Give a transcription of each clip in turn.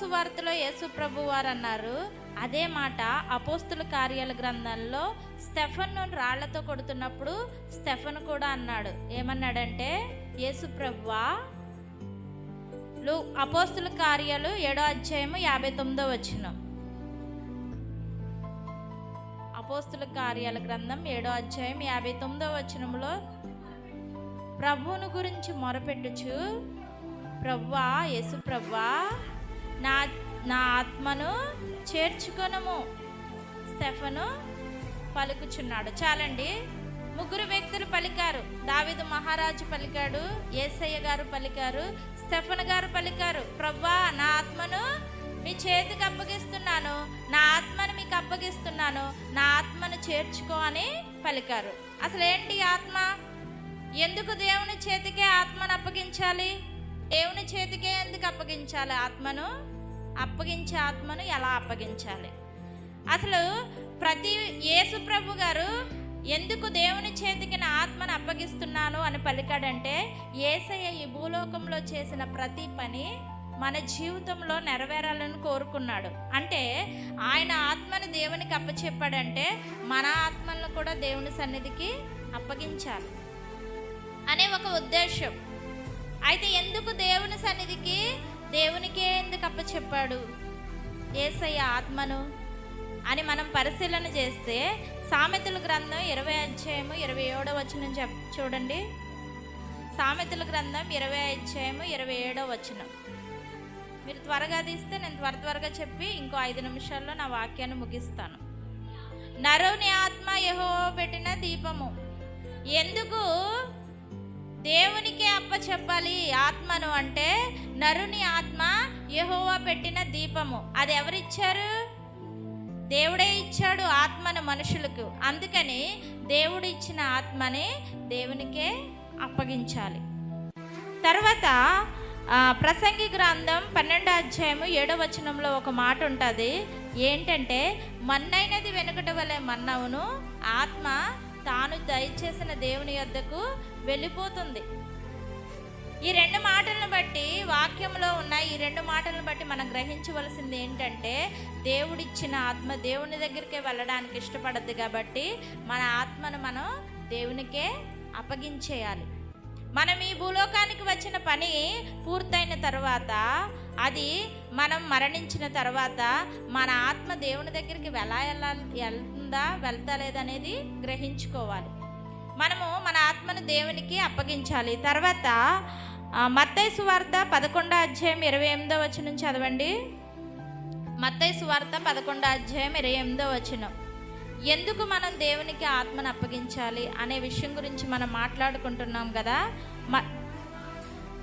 సువార్తలో యేసు ప్రభు వారు అన్నారు. అదే మాట అపోస్తుల కార్యాల గ్రంథంలో స్టెఫన్ను రాళ్లతో కొడుతున్నప్పుడు స్టెఫన్ కూడా అన్నాడు. ఏమన్నాడంటే, యేసు ప్రభువా, అపోస్తుల కార్యాలు 7వ అధ్యాయము 59వ వచనం. అపోస్తుల కార్యాల గ్రంథం 7వ అధ్యాయం 59వ వచనంలో ప్రభువును గురించి మొరపెట్టుచు, ప్రభువా, యేసు ప్రభువా, నా ఆత్మను చేర్చుకొనుము స్టెఫను పలుకుచున్నాడు. చాలండి, ముగ్గురు వ్యక్తులు పలికారు. దావీదు మహారాజు పలికాడు, యేసయ్య గారు పలికారు, స్టెఫన్ గారు పలికారు. ప్రభువా, నా ఆత్మను మీ చేతికి అప్పగిస్తున్నాను, నా ఆత్మను మీకు అప్పగిస్తున్నాను, నా ఆత్మను చేర్చుకో అని పలికారు. అసలు ఏంటి ఆత్మ? ఎందుకు దేవుని చేతికే ఆత్మను అప్పగించాలి? దేవుని చేతికే ఎందుకు అప్పగించాలి? ఆత్మను అప్పగించే ఆత్మను ఎలా అప్పగించాలి? అసలు యేసు ప్రభు గారు ఎందుకు దేవుని చేతికి నా ఆత్మను అప్పగిస్తున్నాను అని పలికాడంటే, యేసయ్య ఈ భూలోకంలో చేసిన ప్రతి పని మన జీవితంలో నెరవేరాలని కోరుకున్నాడు. అంటే ఆయన ఆత్మను దేవునికి అప్పచెప్పాడంటే మన ఆత్మలను కూడా దేవుని సన్నిధికి అప్పగించాలి అనే ఒక ఉద్దేశం. అయితే ఎందుకు దేవుని సన్నిధికి, దేవునికే ఎందుకు అప్పచెప్పాడు యేసయ్య ఆత్మను అని మనం పరిశీలన చేస్తే, సామెతల గ్రంథం 20వ అధ్యాయము 27వ వచనం చూడండి. సామెతల గ్రంథం 20వ అధ్యాయము 27వ వచనం. మీరు త్వరగా తీస్తే నేను త్వరగా చెప్పి ఇంకో 5 నిమిషాల్లో నా వాక్యాన్ని ముగిస్తాను. నరుని ఆత్మ యెహోవా పెట్టిన దీపము. ఎందుకు దేవునికే అప్పచెప్పాలి ఆత్మను అంటే, నరుని ఆత్మ యెహోవా పెట్టిన దీపము. అది ఎవరిచ్చారు? దేవుడే ఇచ్చాడు ఆత్మను మనుషులకు. అందుకని దేవుడు ఇచ్చిన ఆత్మని దేవునికే అప్పగించాలి. తర్వాత ప్రసంగి గ్రంథం 12వ అధ్యాయము 7వ వచనంలో ఒక మాట ఉంటుంది. ఏంటంటే, మన్నైనది వెనుకట వలె మన్నవును, ఆత్మ తాను దయచేసిన దేవుని యొద్దకు వెళ్ళిపోతుంది. ఈ 2 మాటలను బట్టి, వాక్యంలో ఉన్న ఈ 2 మాటలను బట్టి మనం గ్రహించవలసింది ఏంటంటే, దేవుడిచ్చిన ఆత్మ దేవుని దగ్గరికే వెళ్ళడానికి ఇష్టపడద్దు. కాబట్టి మన ఆత్మను మనం దేవునికే అప్పగించేయాలి. మనం ఈ భూలోకానికి వచ్చిన పని పూర్తయిన తర్వాత, అది మనం మరణించిన తర్వాత మన ఆత్మ దేవుని దగ్గరికి వెళ్తా లేదనేది గ్రహించుకోవాలి. మనము మన ఆత్మను దేవునికి అప్పగించాలి. తర్వాత మత్తయి సువార్త 11వ అధ్యాయం 28వ వచనం చదవండి. మత్తయి సువార్త 11వ అధ్యాయం 28వ వచనం. ఎందుకు మనం దేవునికి ఆత్మను అప్పగించాలి అనే విషయం గురించి మనం మాట్లాడుకుంటున్నాం కదా.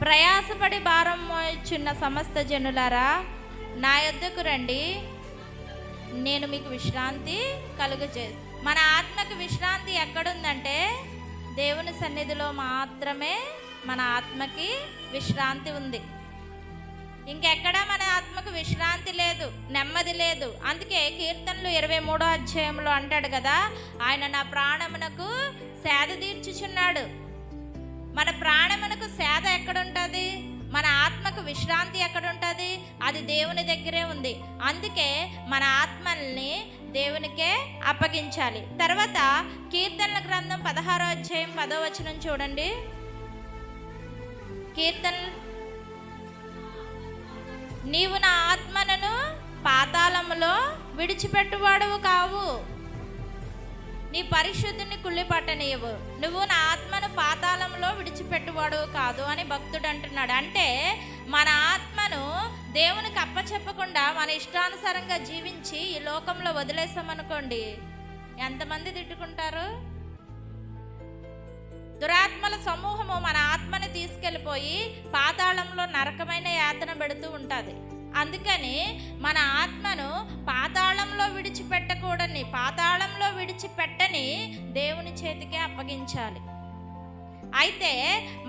ప్రయాసపడి భారం మోయుచున్న సమస్త జనులారా, నా యొద్దకు రండి, నేను మీకు విశ్రాంతి కలుగజేస్తాను. మన ఆత్మకు విశ్రాంతి ఎక్కడుందంటే, దేవుని సన్నిధిలో మాత్రమే మన ఆత్మకి విశ్రాంతి ఉంది. ఇంకెక్కడా మన ఆత్మకు విశ్రాంతి లేదు, నెమ్మది లేదు. అందుకే కీర్తనలు 23వ అధ్యాయంలో అంటాడు కదా, ఆయన నా ప్రాణమునకు సేద తీర్చుచున్నాడు. మన ప్రాణమునకు సేద ఎక్కడుంటుంది? మన ఆత్మకు విశ్రాంతి ఎక్కడుంటుంది? అది దేవుని దగ్గరే ఉంది. అందుకే మన ఆత్మల్ని దేవునికే అప్పగించాలి. తర్వాత కీర్తనల గ్రంథం 16వ అధ్యాయం 10వ వచనం చూడండి. నీవు నా ఆత్మను పాతాళములో విడిచిపెట్టువాడువు కావు, నీ పరిశుద్ధిని కుళ్ళిపట్టనీయవు. నువ్వు నా ఆత్మను పాతాళంలో విడిచిపెట్టువాడువు కాదు అని భక్తుడు అంటున్నాడు. అంటే మన ఆత్మను దేవునికి అప్పచెప్పకుండా మన ఇష్టానుసారంగా జీవించి ఈ లోకంలో వదిలేసామనుకోండి, ఎంతమంది తిట్టుకుంటారు? దురాత్మల సమూహము మన ఆత్మని తీసుకెళ్ళిపోయి పాతాళంలో నరకమైన యాతన పెడుతూ ఉంటుంది. అందుకని మన ఆత్మను పాతాళంలో విడిచిపెట్టని దేవుని చేతికే అప్పగించాలి. అయితే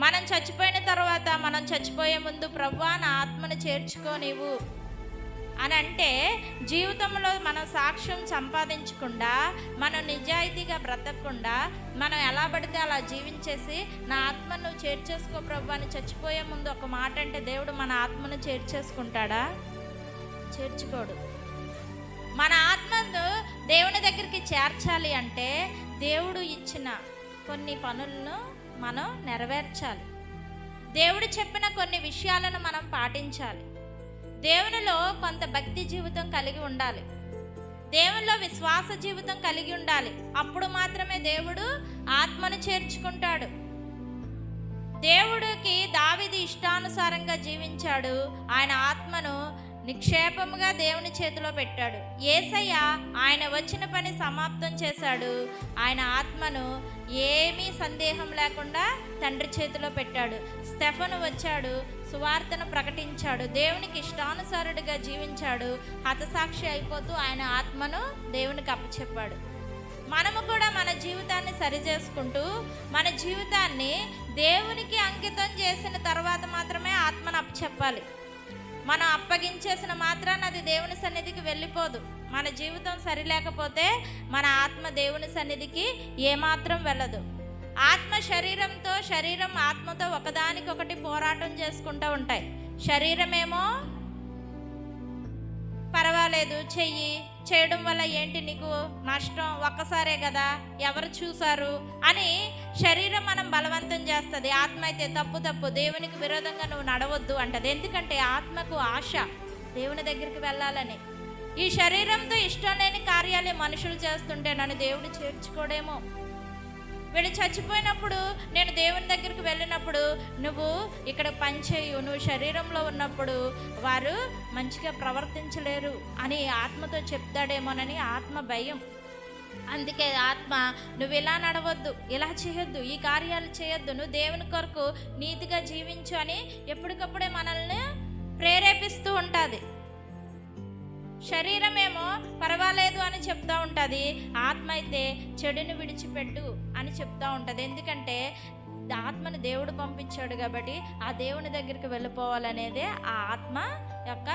మనం చచ్చిపోయిన తర్వాత, మనం చచ్చిపోయే ముందు, ప్రభువా నా ఆత్మను చేర్చుకో నీవు అని అంటే, జీవితంలో మనం సాక్ష్యం సంపాదించకుండా, మనం నిజాయితీగా బ్రతకకుండా, మనం ఎలా పడితే అలా జీవించేసి నా ఆత్మను నువ్వు చేర్చేసుకో ప్రభు అని చచ్చిపోయే ముందు ఒక మాట అంటే దేవుడు మన ఆత్మను చేర్చేసుకుంటాడా? చేర్చుకోడు. మన ఆత్మను దేవుని దగ్గరికి చేర్చాలి అంటే దేవుడు ఇచ్చిన కొన్ని పనులను మనం నెరవేర్చాలి. దేవుడు చెప్పిన కొన్ని విషయాలను మనం పాటించాలి. దేవునిలో కొంత భక్తి జీవితం కలిగి ఉండాలి. దేవునిలో విశ్వాస జీవితం కలిగి ఉండాలి. అప్పుడు మాత్రమే దేవుడు ఆత్మను చేర్చుకుంటాడు. దేవుడికి దావీదు ఇష్టానుసారంగా జీవించాడు. ఆయన ఆత్మను నిక్షేపముగా దేవుని చేతిలో పెట్టాడు. యేసయ్య ఆయన వచ్చిన పని సమాప్తం చేశాడు. ఆయన ఆత్మను ఏమీ సందేహం లేకుండా తండ్రి చేతిలో పెట్టాడు. స్టెఫను వచ్చాడు, సువార్తను ప్రకటించాడు, దేవునికి ఇష్టానుసారుడిగా జీవించాడు. హతసాక్షి అయిపోతూ ఆయన ఆత్మను దేవునికి అప్పచెప్పాడు. మనము కూడా మన జీవితాన్ని సరిచేసుకుంటూ మన జీవితాన్ని దేవునికి అంకితం చేసిన తర్వాత మాత్రమే ఆత్మను అప్పచెప్పాలి. మనం అప్పగించేసిన మాత్రాన అది దేవుని సన్నిధికి వెళ్ళిపోదు. మన జీవితం సరిలేకపోతే మన ఆత్మ దేవుని సన్నిధికి ఏమాత్రం వెళ్ళదు. ఆత్మ శరీరంతో, శరీరం ఆత్మతో ఒకదానికొకటి పోరాటం చేసుకుంటూ ఉంటాయి. శరీరమేమో పర్వాలేదు, చేయడం వల్ల ఏంటి నీకు నష్టం, ఒక్కసారే కదా, ఎవరు చూసారు అని శరీరం మనం బలవంతం చేస్తుంది. ఆత్మ అయితే తప్పు, దేవునికి విరోధంగా నువ్వు నడవద్దు అంటది. ఎందుకంటే ఆత్మకు ఆశ దేవుని దగ్గరికి వెళ్ళాలని. ఈ శరీరంతో ఇష్టం లేని కార్యాలే మనుషులు చేస్తుంటే నన్ను దేవుడు చేర్చుకోడేమో. వీళ్ళు చచ్చిపోయినప్పుడు నేను దేవుని దగ్గరికి వెళ్ళినప్పుడు నువ్వు ఇక్కడ పనిచేయు, నువ్వు శరీరంలో ఉన్నప్పుడు వారు మంచిగా ప్రవర్తించలేరు అని ఆత్మతో చెప్తాడేమోనని ఆత్మ భయం. అందుకే ఆత్మ నువ్వు ఇలా నడవద్దు, ఇలా చేయొద్దు, ఈ కార్యాలు చేయొద్దు, నువ్వు దేవుని కొరకు నీతిగా జీవించు అని ఎప్పటికప్పుడే మనల్ని ప్రేరేపిస్తూ ఉంటుంది. శరీరమేమో పర్వాలేదు అని చెప్తూ ఉంటుంది, ఆత్మ అయితే చెడుని విడిచిపెట్టు అని చెప్తూ ఉంటుంది. ఎందుకంటే ఆత్మని దేవుడు పంపించాడు కాబట్టి ఆ దేవుని దగ్గరికి వెళ్ళిపోవాలనేదే ఆ ఆత్మ యొక్క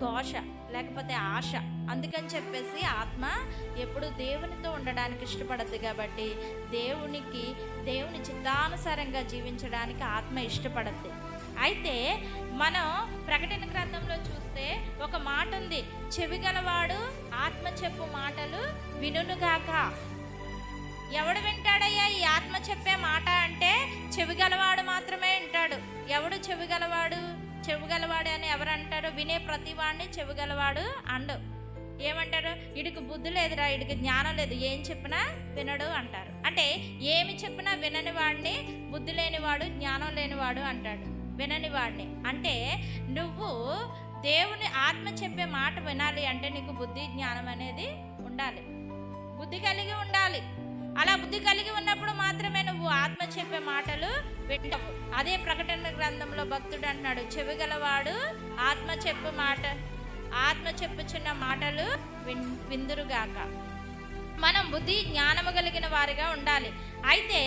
ఘోష, లేకపోతే ఆశ. అందుకని చెప్పేసి ఆత్మ ఎప్పుడు దేవునితో ఉండడానికి ఇష్టపడద్దు కాబట్టి దేవుని చిత్తానుసారంగా జీవించడానికి ఆత్మ ఇష్టపడద్దు. అయితే మనం ప్రకటన గ్రంథంలో చూస్తే ఒక మాట ఉంది, చెవిగలవాడు ఆత్మ చెప్పు మాటలు వినుగాక. ఎవడు వింటాడయ్యా ఈ ఆత్మ చెప్పే మాట అంటే చెవిగలవాడు మాత్రమే వింటాడు. ఎవడు చెవిగలవాడు అని ఎవరు అంటారు? వినే ప్రతివాడిని చెవిగలవాడు అండు. ఏమంటారు? వీడికి బుద్ధి లేదురా, వీడికి జ్ఞానం లేదు, ఏం చెప్పినా వినడు అంటారు. అంటే ఏమి చెప్పినా వినని వాడిని బుద్ధి లేనివాడు, జ్ఞానం లేనివాడు అంటాడు. వినని వాడిని అంటే నువ్వు దేవుని ఆత్మ చెప్పే మాట వినాలి అంటే నీకు బుద్ధి జ్ఞానం అనేది ఉండాలి, బుద్ధి కలిగి ఉండాలి. అలా బుద్ధి కలిగి ఉన్నప్పుడు మాత్రమే నువ్వు ఆత్మ చెప్పే మాటలు వింటావు. అదే ప్రకటన గ్రంథంలో భక్తుడు అంటున్నాడు, చెవిగలవాడు ఆత్మ చెప్పుచున్న మాటలు విందురుగాక. మనం బుద్ధి జ్ఞానము కలిగిన వారిగా ఉండాలి. అయితే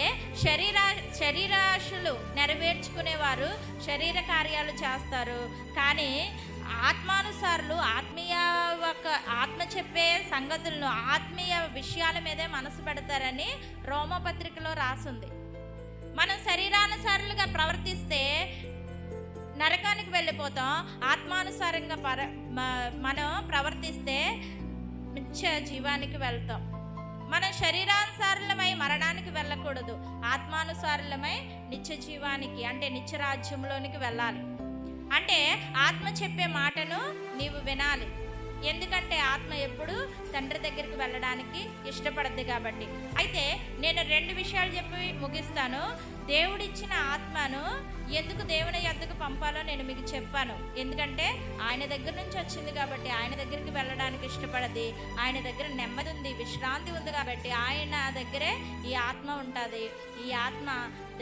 శరీరాశలు నెరవేర్చుకునేవారు శరీర కార్యాలు చేస్తారు, కానీ ఆత్మానుసారులు ఆత్మ చెప్పే సంగతులను, ఆత్మీయ విషయాల మీదే మనసు పెడతారని రోమపత్రికలో రాసుంది. మనం శరీరానుసారులుగా ప్రవర్తిస్తే నరకానికి వెళ్ళిపోతాం, ఆత్మానుసారంగా మనం ప్రవర్తిస్తే నిత్య జీవానికి వెళ్తాం. మనం శరీరానుసారులమై మరణానికి వెళ్ళకూడదు, ఆత్మానుసారులమై నిత్య జీవానికి అంటే నిత్య రాజ్యంలోనికి వెళ్ళాలి. అంటే ఆత్మ చెప్పే మాటను నీవు వినాలి. ఎందుకంటే ఆత్మ ఎప్పుడు తండ్రి దగ్గరికి వెళ్ళడానికి ఇష్టపడద్దు కాబట్టి. అయితే నేను 2 విషయాలు చెప్పి ముగిస్తాను. దేవుడిచ్చిన ఆత్మను ఎందుకు దేవుని యొద్దకు పంపాలో నేను మీకు చెప్పాను. ఎందుకంటే ఆయన దగ్గర నుంచి వచ్చింది కాబట్టి ఆయన దగ్గరికి వెళ్ళడానికి ఇష్టపడది. ఆయన దగ్గర నెమ్మది ఉంది, విశ్రాంతి ఉంది కాబట్టి ఆయన దగ్గరే ఈ ఆత్మ ఉంటుంది. ఈ ఆత్మ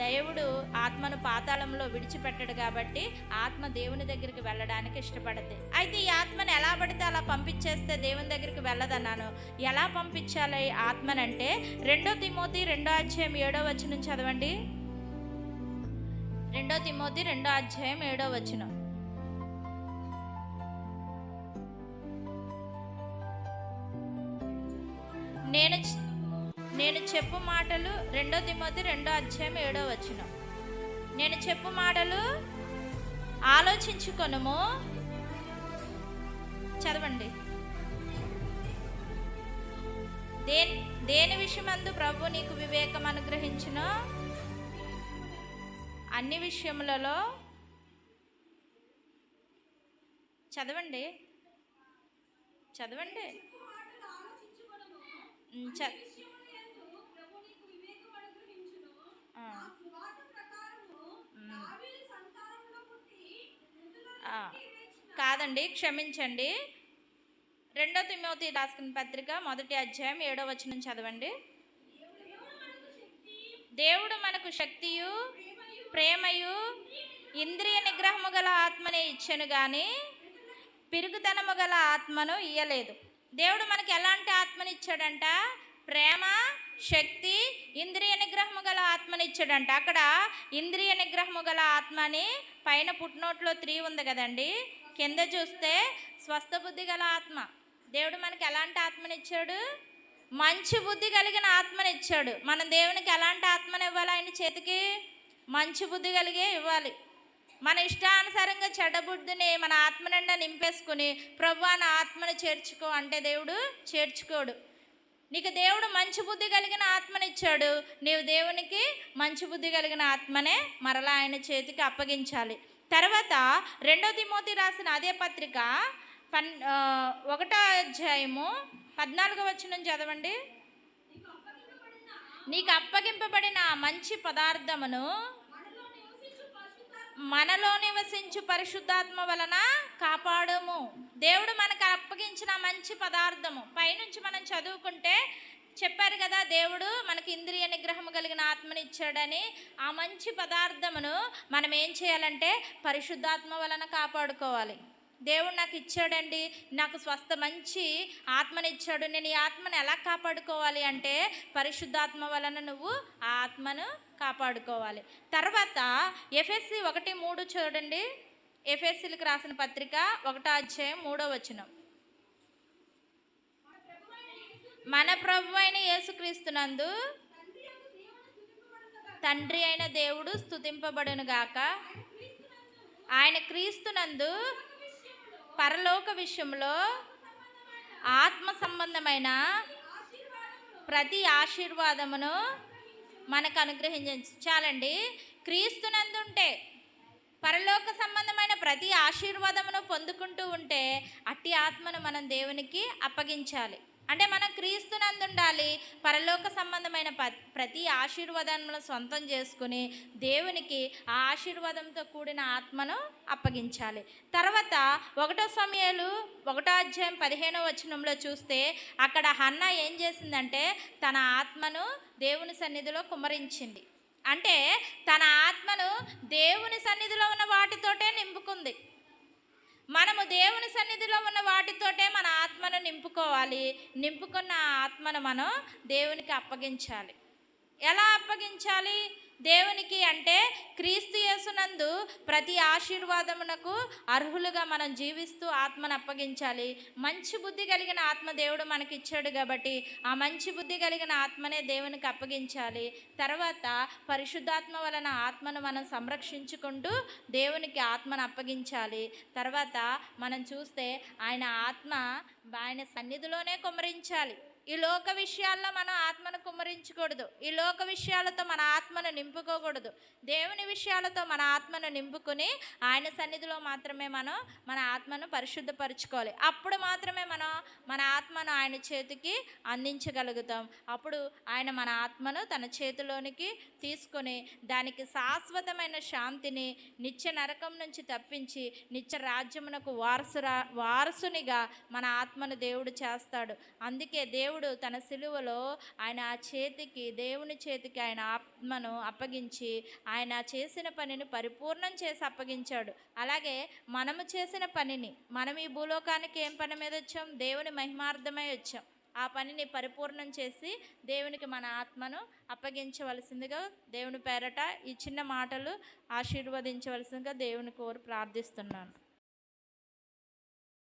దేవుడు ఆత్మను పాతాళంలో విడిచిపెట్టాడు కాబట్టి ఆత్మ దేవుని దగ్గరికి వెళ్ళడానికి ఇష్టపడద్ది. అయితే ఈ ఆత్మను ఎలా పడితే అలా పంపించేస్తే దేవుని దగ్గరికి వెళ్ళదన్నాను. ఎలా పంపించాలి ఆత్మనంటే 2 తిమోతి 2వ అధ్యాయం 7వ వచనం చదవండి. 2 తిమోతి 2వ అధ్యాయం 7వ వచనం. నేను చెప్పు మాటలు 2 తిమోతి 2వ అధ్యాయం 7వ వచనం. నేను చెప్పు మాటలు ఆలోచించుకొనుము. చదవండి. దేని విషయమందు ప్రభు నీకు వివేకం అనుగ్రహించును? అన్ని విషయములలో. చదవండి చదవండి. కాదండి, క్షమించండి. 2 తిమోతి రాసుకున్న పత్రిక 1వ అధ్యాయం 7వ వచనం చదవండి. దేవుడు మనకు శక్తియు ప్రేమయు ఇంద్రియ నిగ్రహము గల ఆత్మనే ఇచ్చెను గాని పిరుగుతనము గల ఆత్మను ఇయ్యలేదు. దేవుడు మనకి ఎలాంటి ఆత్మని ఇచ్చాడంట? ప్రేమ, శక్తి, ఇంద్రియ నిగ్రహము గల ఆత్మని ఇచ్చాడంట. అక్కడ ఇంద్రియ నిగ్రహము గల ఆత్మని పైన పుట్నోట్లో 3 ఉంది కదండి, కింద చూస్తే స్వస్థ బుద్ధి గల ఆత్మ. దేవుడు మనకి ఎలాంటి ఆత్మని ఇచ్చాడు? మంచి బుద్ధి కలిగిన ఆత్మని ఇచ్చాడు. మనం దేవునికి ఎలాంటి ఆత్మని ఇవ్వాలి? ఆయన చేతికి మంచి బుద్ధి కలిగే ఇవ్వాలి. మన ఇష్టానుసారంగా చెడ్డ బుద్ధిని మన ఆత్మ నిండా నింపేసుకుని ప్రభువా నా ఆత్మని చేర్చుకో అంటే దేవుడు చేర్చుకోడు. నీకు దేవుడు మంచి బుద్ధి కలిగిన ఆత్మనిచ్చాడు, నీవు దేవునికి మంచి బుద్ధి కలిగిన ఆత్మనే మరలా ఆయన చేతికి అప్పగించాలి. తర్వాత 2 తిమోతి రాసిన అదే పత్రిక 1వ అధ్యాయము 14వ వచనం చదవండి. నీకు అప్పగింపబడిన మంచి పదార్థమును మనలో నివసించు పరిశుద్ధాత్మ వలన కాపాడము. దేవుడు మనకు అప్పగించిన మంచి పదార్థము పైనుంచి మనం చదువుకుంటే చెప్పారు కదా, దేవుడు మనకి ఇంద్రియ నిగ్రహము కలిగిన ఆత్మని ఇచ్చాడని. ఆ మంచి పదార్థమును మనం ఏం చేయాలంటే పరిశుద్ధాత్మ వలన కాపాడుకోవాలి. దేవుడు నాకు ఇచ్చాడండి, నాకు స్వస్థ మంచి ఆత్మనిచ్చాడు, నేను ఈ ఆత్మను ఎలా కాపాడుకోవాలి అంటే పరిశుద్ధాత్మ వలన నువ్వు ఆ ఆత్మను కాపాడుకోవాలి. తర్వాత ఎఫెసీ 1:3 చూడండి. ఎఫెసీలకు రాసిన పత్రిక 1వ అధ్యాయం 3వ వచనం. మన ప్రభు అయిన యేసుక్రీస్తునందు తండ్రి అయిన దేవుడు స్తుతింపబడును గాక. ఆయన క్రీస్తునందు పరలోక విషయంలో ఆత్మ సంబంధమైన ప్రతి ఆశీర్వాదమును మనకు అనుగ్రహించాలండి. క్రీస్తునందుంటే పరలోక సంబంధమైన ప్రతి ఆశీర్వాదమును పొందుకుంటూ ఉంటే అట్టి ఆత్మను మనం దేవునికి అప్పగించాలి. అంటే మనం క్రీస్తునందు ఉండాలి, పరలోక సంబంధమైన ప్రతి ఆశీర్వాదాలను సొంతం చేసుకుని దేవునికి ఆ ఆశీర్వాదంతో కూడిన ఆత్మను అప్పగించాలి. తర్వాత 1 సమూయేలు 1వ అధ్యాయం 15వ వచనంలో చూస్తే అక్కడ హన్నా ఏం చేసిందంటే తన ఆత్మను దేవుని సన్నిధిలో కుమ్మరించింది. అంటే తన ఆత్మను దేవుని సన్నిధిలో ఉన్న వాటితోటే నింపుకుంది. మనము దేవుని సన్నిధిలో ఉన్న వాటితోటే మన ఆత్మను నింపుకోవాలి. నింపుకున్న ఆత్మను మనం దేవునికి అప్పగించాలి. ఎలా అప్పగించాలి దేవునికి అంటే క్రీస్తు యేసునందు ప్రతి ఆశీర్వాదమునకు అర్హులుగా మనం జీవిస్తూ ఆత్మను అప్పగించాలి. మంచి బుద్ధి కలిగిన ఆత్మ దేవుడు మనకి ఇచ్చాడు కాబట్టి ఆ మంచి బుద్ధి కలిగిన ఆత్మనే దేవునికి అప్పగించాలి. తర్వాత పరిశుద్ధాత్మ వలన ఆత్మను మనం సంరక్షించుకుంటూ దేవునికి ఆత్మను అప్పగించాలి. తర్వాత మనం చూస్తే ఆయన ఆత్మ ఆయన సన్నిధిలోనే కుమ్మరించాలి. ఈ లోక విషయాల్లో మనం ఆత్మను కుమ్మరించకూడదు, ఈ లోక విషయాలతో మన ఆత్మను నింపుకోకూడదు. దేవుని విషయాలతో మన ఆత్మను నింపుకుని ఆయన సన్నిధిలో మాత్రమే మనం మన ఆత్మను పరిశుద్ధపరచుకోవాలి. అప్పుడు మాత్రమే మనం మన ఆత్మను ఆయన చేతికి అందించగలుగుతాం. అప్పుడు ఆయన మన ఆత్మను తన చేతిలోనికి తీసుకొని దానికి శాశ్వతమైన శాంతిని, నిత్య నరకం నుంచి తప్పించి నిత్య రాజ్యమునకు వారసునిగా మన ఆత్మను దేవుడు చేస్తాడు. అందుకే దేవుడు తన సిలువలో ఆయన దేవుని చేతికి ఆయన ఆత్మను అప్పగించి ఆయన చేసిన పనిని పరిపూర్ణం చేసి అప్పగించాడు. అలాగే మనము చేసిన పనిని, మనం ఈ భూలోకానికి ఏం పని మీద వచ్చాం? దేవుని మహిమార్థమై వచ్చాం. ఆ పనిని పరిపూర్ణం చేసి దేవునికి మన ఆత్మను అప్పగించవలసిందిగా దేవుని పేరట ఈ చిన్న మాటలు ఆశీర్వదించవలసిందిగా దేవుని కోరి ప్రార్థిస్తున్నాను.